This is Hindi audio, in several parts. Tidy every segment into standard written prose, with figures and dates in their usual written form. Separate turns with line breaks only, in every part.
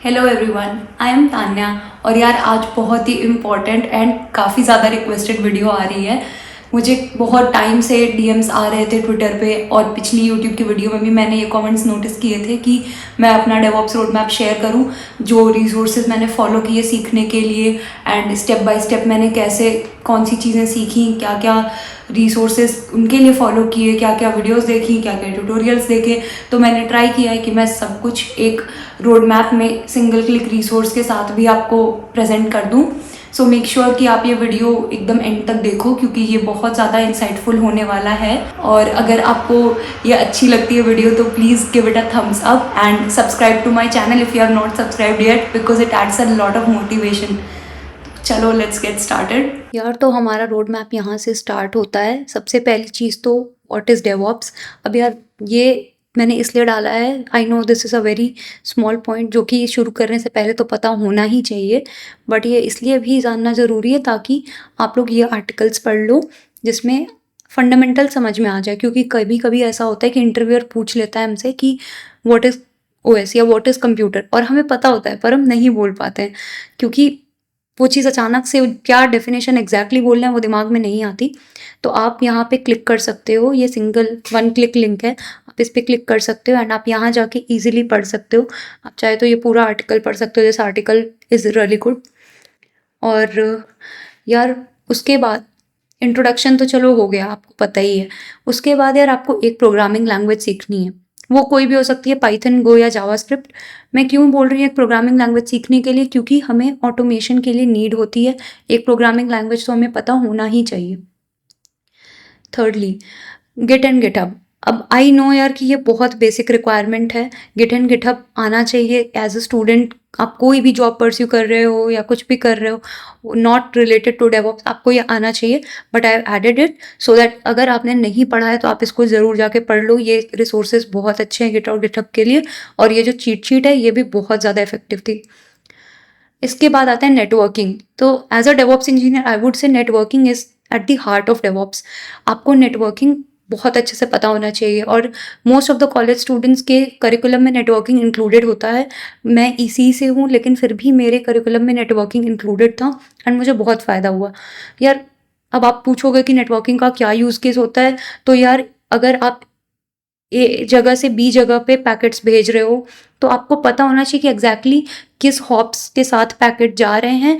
Hello everyone, I am Tanya. और यार आज बहुत ही इम्पोर्टेंट एंड काफ़ी ज़्यादा रिक्वेस्टेड वीडियो आ रही है। मुझे बहुत टाइम से डीएम्स आ रहे थे ट्विटर पे और पिछली यूट्यूब की वीडियो में भी मैंने ये कमेंट्स नोटिस किए थे कि मैं अपना डेवऑप्स रोड मैप शेयर करूं, जो रिसोर्सेज मैंने फॉलो किए सीखने के लिए एंड स्टेप बाय स्टेप मैंने कैसे कौन सी चीज़ें सीखी, क्या क्या रिसोर्सेज उनके लिए फॉलो किए, क्या क्या वीडियोस देखी, क्या क्या ट्यूटोरियल्स देखे। तो मैंने ट्राई किया है कि मैं सब कुछ एक रोड मैप में सिंगल क्लिक रिसोर्स के साथ भी आपको प्रेजेंट कर दूं। सो मेक श्योर कि आप ये वीडियो एकदम एंड तक देखो क्योंकि ये बहुत ज़्यादा इंसाइटफुल होने वाला है। और अगर आपको ये अच्छी लगती है वीडियो तो please give it a thumbs up and subscribe to my channel if you are not subscribed yet because it adds a lot of motivation. चलो लेट्स गेट स्टार्टेड यार। तो हमारा रोड मैप यहाँ से स्टार्ट होता है। सबसे पहली चीज़ तो व्हाट इज़ डेवऑप्स। अब यार ये मैंने इसलिए डाला है, I know this is a very small point जो कि शुरू करने से पहले तो पता होना ही चाहिए, बट ये इसलिए भी जानना ज़रूरी है ताकि आप लोग ये आर्टिकल्स पढ़ लो जिसमें फंडामेंटल समझ में आ जाए। क्योंकि कभी कभी ऐसा होता है कि इंटरव्यूअर पूछ लेता है हमसे कि व्हाट इज़ ओएस या व्हाट इज़ कंप्यूटर, और हमें पता होता है पर हम नहीं बोल पाते हैं क्योंकि वो चीज़ अचानक से क्या डेफिनेशन एग्जैक्टली बोलना है वो दिमाग में नहीं आती। तो आप यहाँ पे क्लिक कर सकते हो, ये सिंगल वन क्लिक लिंक है, आप इस पर क्लिक कर सकते हो एंड आप यहाँ जाके इजीली पढ़ सकते हो। आप चाहे तो ये पूरा आर्टिकल पढ़ सकते हो, this article is really good. और यार उसके बाद इंट्रोडक्शन तो चलो हो गया, आपको पता ही है। उसके बाद यार आपको एक प्रोग्रामिंग लैंग्वेज सीखनी है, वो कोई भी हो सकती है, पाइथन, गो या जावास्क्रिप्ट। मैं क्यों बोल रही हूँ एक प्रोग्रामिंग लैंग्वेज सीखने के लिए, क्योंकि हमें ऑटोमेशन के लिए नीड होती है एक प्रोग्रामिंग लैंग्वेज, तो हमें पता होना ही चाहिए। Thirdly git and GitHub. अब आई नो यार कि ये बहुत बेसिक रिक्वायरमेंट है, गिट एंड गिटहब आना चाहिए एज अ स्टूडेंट। आप कोई भी जॉब परस्यू कर रहे हो या कुछ भी कर रहे हो नॉट रिलेटेड टू डेवऑप्स, आपको ये आना चाहिए। But I have added it so that अगर आपने नहीं पढ़ा है तो आप इसको ज़रूर जाके पढ़ लो। ये रिसोर्सेज बहुत अच्छे हैं गिट और गिटहब के लिए, और ये जो चीट शीट है ये भी बहुत ज़्यादा इफेक्टिव थी। इसके बाद आता है नेटवर्किंग। तो as a DevOps engineer I would say networking is at the heart of DevOps. आपको नेटवर्किंग बहुत अच्छे से पता होना चाहिए, और most of the college students के करिकुलम में नेटवर्किंग इंक्लूडेड होता है। मैं इसी से हूँ लेकिन फिर भी मेरे करिकुलम में नेटवर्किंग इंक्लूडेड था एंड मुझे बहुत फ़ायदा हुआ यार। अब आप पूछोगे कि नेटवर्किंग का क्या यूज़ केस होता है, तो यार अगर आप ए जगह से बी जगह पे पैकेट्स भेज रहे हो तो आपको पता होना चाहिए कि एग्जैक्टली किस हॉप्स के साथ पैकेट जा रहे हैं।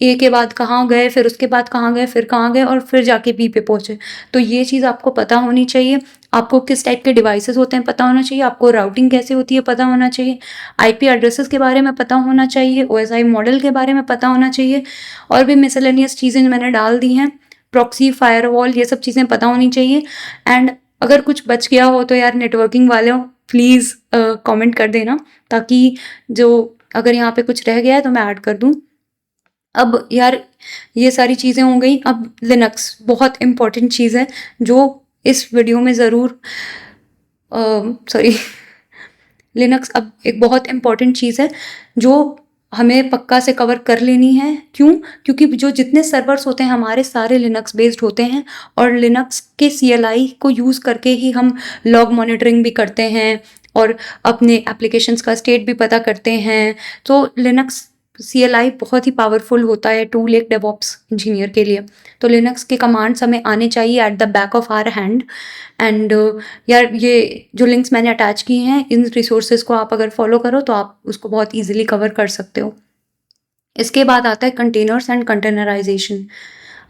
ए के बाद कहाँ गए, फिर उसके बाद कहाँ गए, फिर कहाँ गए, और फिर जाके बी पे पहुंचे। तो ये चीज़ आपको पता होनी चाहिए। आपको किस टाइप के डिवाइसेस होते हैं पता होना चाहिए, आपको राउटिंग कैसे होती है पता होना चाहिए, आईपी एड्रेसेस के बारे में पता होना चाहिए, ओएसआई मॉडल के बारे में पता होना चाहिए, और भी मिसलेनियस चीज़ें मैंने डाल दी हैं, प्रॉक्सी, फायरवॉल, ये सब चीज़ें पता होनी चाहिए। एंड अगर कुछ बच गया हो तो यार नेटवर्किंग वालों प्लीज़ कमेंट कर देना, ताकि जो अगर यहाँ पे कुछ रह गया है तो मैं ऐड कर दूँ। अब यार ये सारी चीज़ें हो गई। अब लिनक्स बहुत इम्पॉर्टेंट चीज़ है जो इस वीडियो में ज़रूर सॉरी लिनक्स अब एक बहुत इम्पॉर्टेंट चीज़ है जो हमें पक्का से कवर कर लेनी है। क्यों? क्योंकि जो जितने सर्वर्स होते हैं हमारे सारे लिनक्स बेस्ड होते हैं, और लिनक्स के CLI को यूज़ करके ही हम लॉग मॉनिटरिंग भी करते हैं और अपने एप्लीकेशंस का स्टेट भी पता करते हैं। तो लिनक्स CLI बहुत ही पावरफुल होता है टूल एक डेवऑप्स इंजीनियर के लिए। तो लिनक्स के कमांड्स हमें आने चाहिए at the back of our hand. And यार ये जो लिंक्स मैंने अटैच किए हैं इन रिसोर्सेज को आप अगर फॉलो करो तो आप उसको बहुत ईजिली कवर कर सकते हो। इसके बाद आता है कंटेनर्स एंड कंटेनराइजेशन।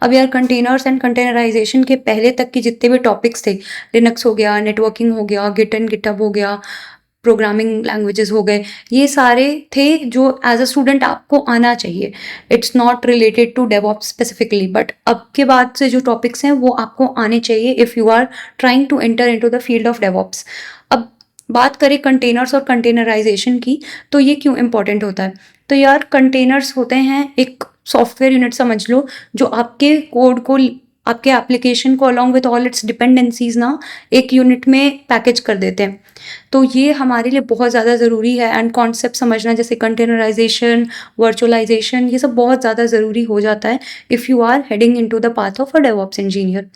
अब यार कंटेनर्स एंड कंटेनराइजेशन के पहले तक के जितने भी टॉपिक्स थे, लिनक्स हो गया, नेटवर्किंग हो गया, गिट एंड गिटहब हो गया, प्रोग्रामिंग लैंग्वेजेस हो गए, ये सारे थे जो एज अ स्टूडेंट आपको आना चाहिए। It's not related to DevOps specifically, but अब के बाद से जो टॉपिक्स हैं वो आपको आने चाहिए if you are trying to enter into the field of DevOps. अब बात करें कंटेनर्स और कंटेनराइजेशन की, तो ये क्यों इंपॉर्टेंट होता है। तो यार कंटेनर्स होते हैं एक सॉफ्टवेयर यूनिट समझ लो, जो आपके कोड को, आपके एप्लीकेशन को along with all it's dependencies ना एक यूनिट में पैकेज कर देते हैं। तो ये हमारे लिए बहुत ज़्यादा ज़रूरी है। एंड कॉन्सेप्ट समझना जैसे कंटेनराइजेशन, वर्चुअलाइजेशन, ये सब बहुत ज़्यादा ज़रूरी हो जाता है if you are heading into the path of a DevOps engineer.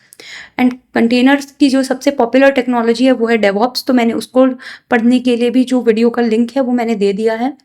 And containers की जो सबसे पॉपुलर टेक्नोलॉजी है वो है डेवऑप्स। तो मैंने उसको पढ़ने के लिए भी जो वीडियो का लिंक है वो मैंने दे दिया है।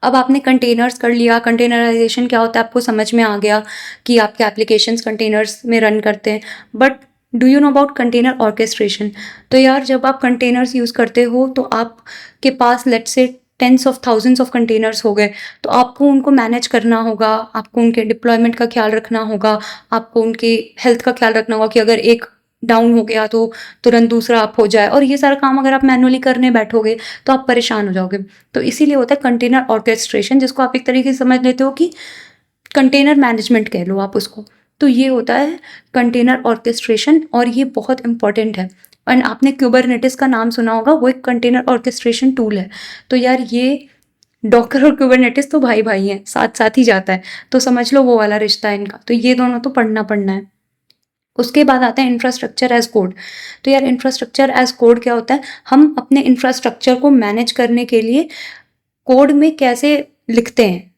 अब आपने कंटेनर्स कर लिया, कंटेनराइजेशन क्या होता है आपको समझ में आ गया कि आपके एप्लीकेशंस कंटेनर्स में रन करते हैं। But do you know about container orchestration? तो यार जब आप कंटेनर्स यूज़ करते हो तो आपके पास let's say tens of thousands of containers हो गए, तो आपको उनको मैनेज करना होगा, आपको उनके डिप्लॉयमेंट का ख्याल रखना होगा, आपको उनकी हेल्थ का ख्याल रखना होगा कि अगर एक डाउन हो गया तो तुरंत दूसरा अप हो जाए, और ये सारा काम अगर आप मैनुअली करने बैठोगे तो आप परेशान हो जाओगे। तो इसीलिए होता है कंटेनर ऑर्केस्ट्रेशन, जिसको आप एक तरीके से समझ लेते हो कि कंटेनर मैनेजमेंट कह लो आप उसको। तो ये होता है कंटेनर ऑर्केस्ट्रेशन, और ये बहुत इंपॉर्टेंट है। और आपने क्यूबरनेटिस का नाम सुना होगा, वो एक कंटेनर ऑर्केस्ट्रेशन टूल है। तो यार ये डॉकर और क्यूबरनेटिस तो भाई भाई हैं, साथ साथ ही जाता है, तो समझ लो वो वाला रिश्ता है इनका। तो ये दोनों तो पढ़ना है। उसके बाद आता है इंफ्रास्ट्रक्चर एज कोड। तो यार इंफ्रास्ट्रक्चर एज कोड क्या होता है? हम अपने इंफ्रास्ट्रक्चर को मैनेज करने के लिए कोड में कैसे लिखते हैं।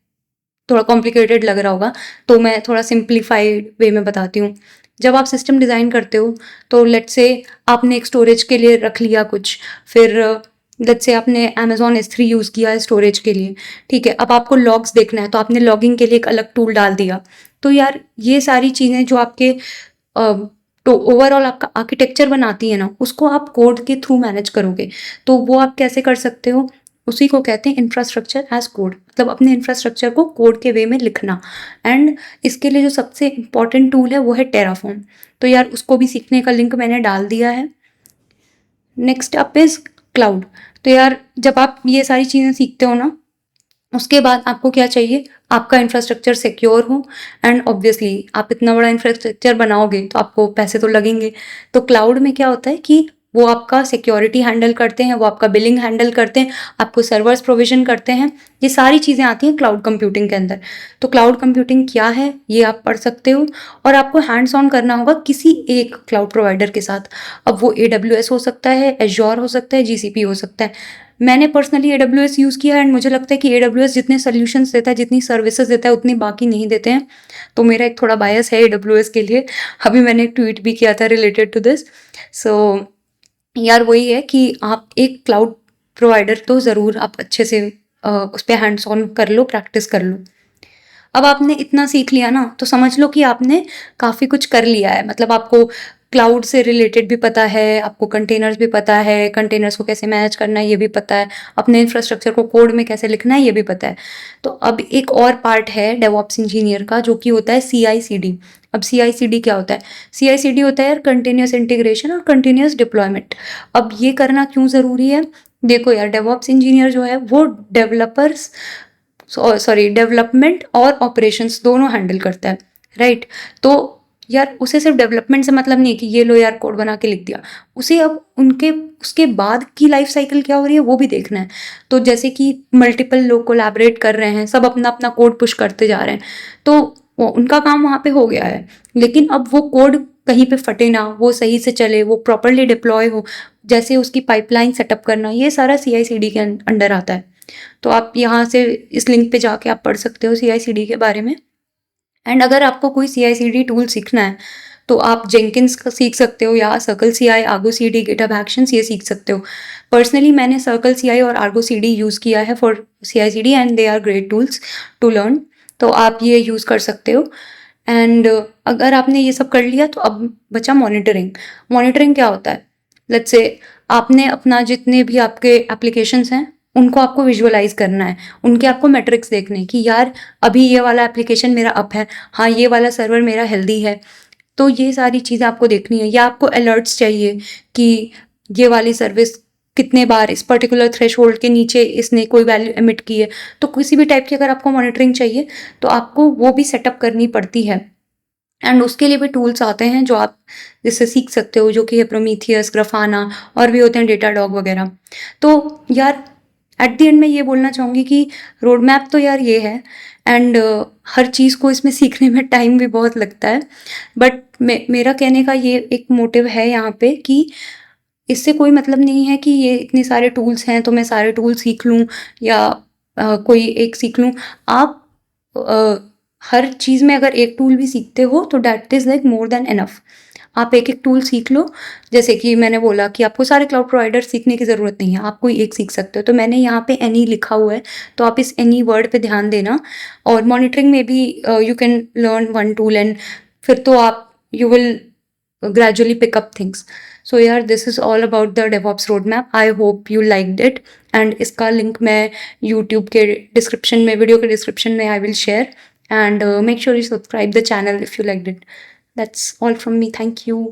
थोड़ा कॉम्प्लिकेटेड लग रहा होगा, तो मैं थोड़ा सिंप्लीफाइड वे में बताती हूँ। जब आप सिस्टम डिज़ाइन करते हो तो लेट्स से आपने एक स्टोरेज के लिए रख लिया कुछ, फिर लेट्स से आपने अमेजोन S3 यूज़ किया है स्टोरेज के लिए, ठीक है। अब आपको लॉग्स देखना है तो आपने लॉगिंग के लिए एक अलग टूल डाल दिया। तो यार ये सारी चीज़ें जो आपके तो ओवरऑल आपका आर्किटेक्चर बनाती है ना, उसको आप कोड के थ्रू मैनेज करोगे। तो वो आप कैसे कर सकते हो? उसी को कहते हैं इंफ्रास्ट्रक्चर एज कोड, मतलब अपने इंफ्रास्ट्रक्चर को कोड के वे में लिखना। एंड इसके लिए जो सबसे इम्पॉर्टेंट टूल है वो है टेराफॉर्म। तो यार उसको भी सीखने का लिंक मैंने डाल दिया है। Next up is cloud. तो यार जब आप ये सारी चीज़ें सीखते हो ना, उसके बाद आपको क्या चाहिए? आपका इंफ्रास्ट्रक्चर सिक्योर हो, एंड ऑब्वियसली आप इतना बड़ा इंफ्रास्ट्रक्चर बनाओगे तो आपको पैसे तो लगेंगे। तो क्लाउड में क्या होता है कि वो आपका सिक्योरिटी हैंडल करते हैं, वो आपका बिलिंग हैंडल करते हैं, आपको सर्वर्स प्रोविजन करते हैं। ये सारी चीज़ें आती हैं क्लाउड कंप्यूटिंग के अंदर। तो क्लाउड कंप्यूटिंग क्या है ये आप पढ़ सकते हो, और आपको हैंड्स ऑन करना होगा किसी एक क्लाउड प्रोवाइडर के साथ। अब वो AWS हो सकता है, एज्योर हो सकता है, GCP हो सकता है। मैंने पर्सनली AWS यूज़ किया है, एंड मुझे लगता है कि AWS जितने सॉल्यूशंस देता है, जितनी सर्विसेज देता है, उतनी बाकी नहीं देते हैं। तो मेरा एक थोड़ा बायस है AWS के लिए। अभी मैंने एक ट्वीट भी किया था रिलेटेड टू दिस। सो यार वही है कि आप एक क्लाउड प्रोवाइडर तो ज़रूर आप अच्छे से उस पे हैंड्स ऑन कर लो, प्रैक्टिस कर लो। अब आपने इतना सीख लिया ना, तो समझ लो कि आपने काफ़ी कुछ कर लिया है। मतलब आपको क्लाउड से रिलेटेड भी पता है, आपको कंटेनर्स भी पता है, कंटेनर्स को कैसे मैनेज करना है ये भी पता है, अपने इंफ्रास्ट्रक्चर को कोड में कैसे लिखना है ये भी पता है। तो अब एक और पार्ट है डेवऑप्स इंजीनियर का, जो कि होता है CI/CD। अब CI/CD क्या होता है? CI/CD होता है यार कंटिन्यूस इंटीग्रेशन और कंटिन्यूस डिप्लॉयमेंट। अब ये करना क्यों ज़रूरी है? देखो यार, डेवऑप्स इंजीनियर जो है वो डेवलपर्स सॉरी डेवलपमेंट और ऑपरेशंस दोनों हैंडल करता है, राइट? तो यार उसे सिर्फ डेवलपमेंट से मतलब नहीं है कि ये लो यार कोड बना के लिख दिया। उसे अब उनके उसके बाद की लाइफ साइकिल क्या हो रही है वो भी देखना है। तो जैसे कि मल्टीपल लोग कोलैबोरेट कर रहे हैं, सब अपना अपना कोड पुश करते जा रहे हैं, तो उनका काम वहाँ पे हो गया है। लेकिन अब वो कोड कहीं पे फटे ना, वो सही से चले, वो प्रॉपरली डिप्लॉय हो, जैसे उसकी पाइपलाइन सेटअप करना, ये सारा CI/CD के अंडर आता है। तो आप यहाँ से इस लिंक पे जाके आप पढ़ सकते हो CI/CD के बारे में। एंड अगर आपको कोई CI/CD टूल सीखना है तो आप जेंकिन्स का सीख सकते हो, या circle CI, Argo CD, GitHub actions ये सीख सकते हो। पर्सनली मैंने सर्कल CI और आर्गो CD यूज़ किया है for CI/CD, and they are great tools to learn. तो आप ये यूज़ कर सकते हो। एंड अगर आपने ये सब कर लिया तो अब बचा मॉनिटरिंग। मॉनिटरिंग क्या होता है? लेट्स से आपने अपना जितने भी आपके एप्लीकेशंस हैं उनको आपको विजुअलाइज करना है, उनके आपको मैट्रिक्स देखने हैं कि यार अभी ये वाला एप्लीकेशन मेरा अप है, हाँ ये वाला सर्वर मेरा हेल्दी है। तो ये सारी चीज़ें आपको देखनी है, या आपको अलर्ट्स चाहिए कि ये वाली सर्विस कितने बार इस पर्टिकुलर थ्रेशोल्ड के नीचे इसने कोई वैल्यू एमिट की है। तो किसी भी टाइप की अगर आपको मॉनिटरिंग चाहिए तो आपको वो भी सेटअप करनी पड़ती है। एंड उसके लिए भी टूल्स आते हैं जो आप जिससे सीख सकते हो, जो कि है प्रोमीथियस, ग्राफाना, और भी होते हैं डेटाडॉग वगैरह। तो यार एट द एंड मैं ये बोलना चाहूँगी कि रोड मैप तो यार ये है। एंड हर चीज़ को इसमें सीखने में टाइम भी बहुत लगता है। बट मेरा कहने का ये एक मोटिव है यहाँ पे कि इससे कोई मतलब नहीं है कि ये इतने सारे टूल्स हैं तो मैं सारे टूल सीख लूँ, या कोई एक सीख लूँ। आप हर चीज़ में अगर एक टूल भी सीखते हो तो that is like more than enough. आप एक-एक टूल सीख लो। जैसे कि मैंने बोला कि आपको सारे क्लाउड प्रोवाइडर सीखने की ज़रूरत नहीं है, आप कोई एक सीख सकते हो। तो मैंने यहाँ पे एनी लिखा हुआ है, तो आप इस एनी वर्ड पे ध्यान देना। और मॉनिटरिंग में भी you can learn one tool and फिर तो आप you will gradually pick up things. So yeah, this is all about the DevOps roadmap. I hope you liked it. And इसका लिंक मैं YouTube के डिस्क्रिप्शन में, वीडियो के डिस्क्रिप्शन में I will share. And make sure you subscribe the channel if you liked it. That's all from me. Thank you.